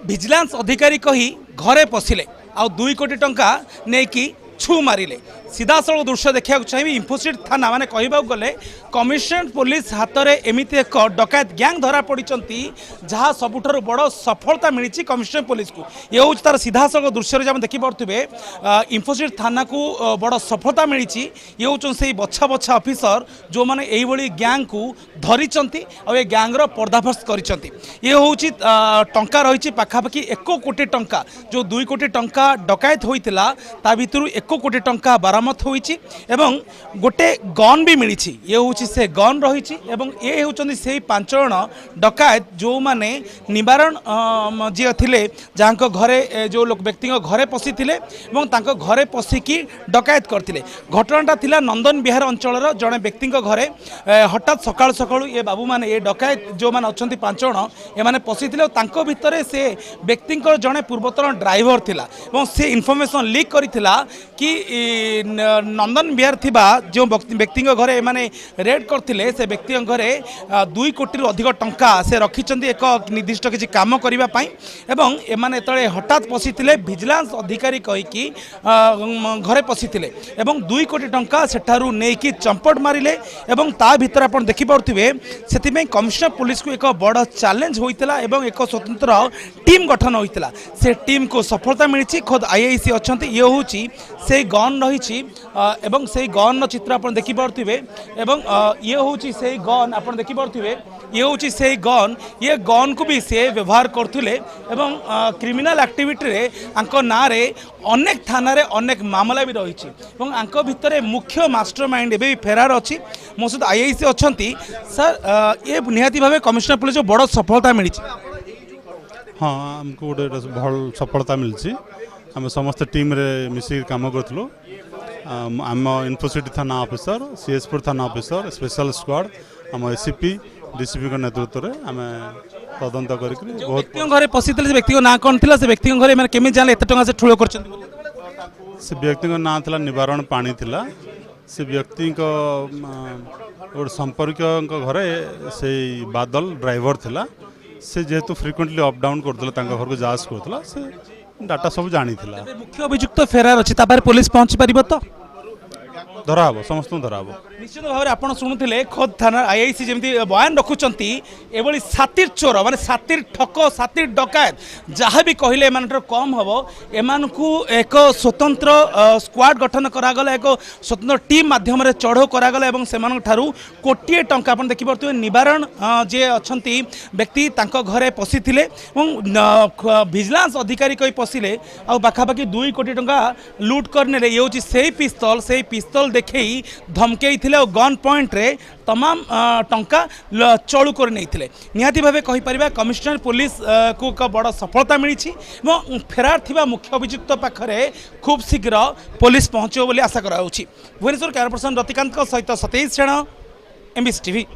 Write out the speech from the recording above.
Vigilance अधिकारी कही घरे पशिले आ 2 कोटी टंका नेकी छू मारे सीधा सड़क दृश्य देखा चाहिए इंफोसिट थाना माने कहवा गले कमिशनरेट पुलिस हाथ में एमती एक डकायत गैंग धरा पड़ी जहाँ सबुठार बड़ सफलता मिली कमिशनरेट पुलिस को ये हूँ तार सीधा सड़क दृश्य देखिपे इंफोसिट थाना को बड़ सफलता मिली ये हूँ से बछा बछा ऑफिसर जो मैंने यही गैंग को धरी आ गैंग्र पर्दाफाश कर हूँ टंका रही पाखापाखि 1 कोटी टंका जो 2 कोटी टंका डकायत होता ता भितर 1 कोटी टंका बरामद होइछि एवं गोटे गन भी मिली ये हूँ से गन रही ये होती से 5 जन डकायत जो माने निवारण जी थिले जहाँ घरे जो लोक व्यक्ति घरे पशि घरे पशिकी डकायत करते घटनाटा थिला नंदन विहार अंचल जड़े व्यक्ति घरे हठात सकाळु सकाळु ये बाबू माने ये डकायत जो माने अछंती 5 जन एमाने पशिथिले तांको भितरे से व्यक्ति जड़े पूर्वतन ड्राइवर थिला एवं से इनफॉरमेशन लीक करिथिला कि नंदन विहार थिबा जो व्यक्ति घरे माने रेड करथिले से व्यक्ति घरे 2 कोटी अधिक टंका से रखिचंती एक निर्दिष्ट किसी काम करिबा पई एवं एमाने तळे हठात पशिथिले विजिलेंस अधिकारी कहिकी घरे पशिथिले एवं 2 कोटी टंका सेठारु नेकी चंपट मारिले एवं ता भितर आपण देखि पाउथिबे सेति कमिशनर पुलिस को एक बड़ चैलेंज होइतला एवं एक स्वतंत्र टीम गठन होइतला से टीम को सफलता मिली खुद आईआईसी अच्छी ये हूँ से गन रही एवं से गन चित्र आप देखिपे एवं ये हूँ से गन आप देखिपे ये हूँ से गन ये गन को भी से व्यवहार करते एवं क्रिमिनल एक्टिविटी रे ना रे अनेक थाना रे अनेक मामला भी रही भितर मुख्य मास्टरमाइंड भी फेरार अच्छी मो सहित आईआईसी अच्छा सर ये निहाती भाव कमिशनर पुलिस बड़ सफलता मिली हाँ आमको गोटे भल सफलता मिली आम समस्त टीम रे मिसिक काम करूँ आम इनफोसिटी थाना ऑफिसर सीएसपुर थाना ऑफिसर स्पेशल स्क्वाड आम एसीपी डीसीपी नेतृत्व में आम तदंत कर व्यक्ति घरे पशि व्यक्ति ना कौन थी से व्यक्ति घरे मैंने केमी जाने एत टंका से ठूल कर व्यक्ति ना था निवारण पानी थिला से व्यक्ति गोटे संपर्क घरे से बादल ड्राइवर थिला से जेहेतु फ्रिक्वेंटली अप डाउन करता घर को जांच करता से डाटा सब जानी थिला मुख्य अभियुक्त फेरार अच्छी पुलिस पहुंची पार तो धरा हम समस्त धरा हम निश्चित भाव में आपड़ शुणुले खोद थाना आईआईसी जमी बयान रखुंट एभली सातिर चोर माने सातिर ठक सातिर डकायत जहाँ भी कहले कम हम एम एक स्वतंत्र स्क्वाड गठन करागला एक स्वतंत्र टीम माध्यम चढ़ऊ करागला से कोटिए टंका आप देखिपे निवारण जे अच्छा व्यक्ति घरे पशिले विजिलेंस अधिकारी कही पशिले आ पाखापाखि 2 कोटी टंका लुट करने ये हूँ से पिस्तल देखे धमकई गन पॉइंट रे तमाम टंका चलू कर नहीं निहाती भाव कहीपर कमिशनर पुलिस को एक बड़ सफलता मिली फेरार थिबा मुख्य अभियुक्त पाखरे खूब शीघ्र पुलिस पहुँचो आशा करा भुवनेश्वर कैमरा पर्सन रतिकांत सहित सतीश सेन एमबीसी टीवी।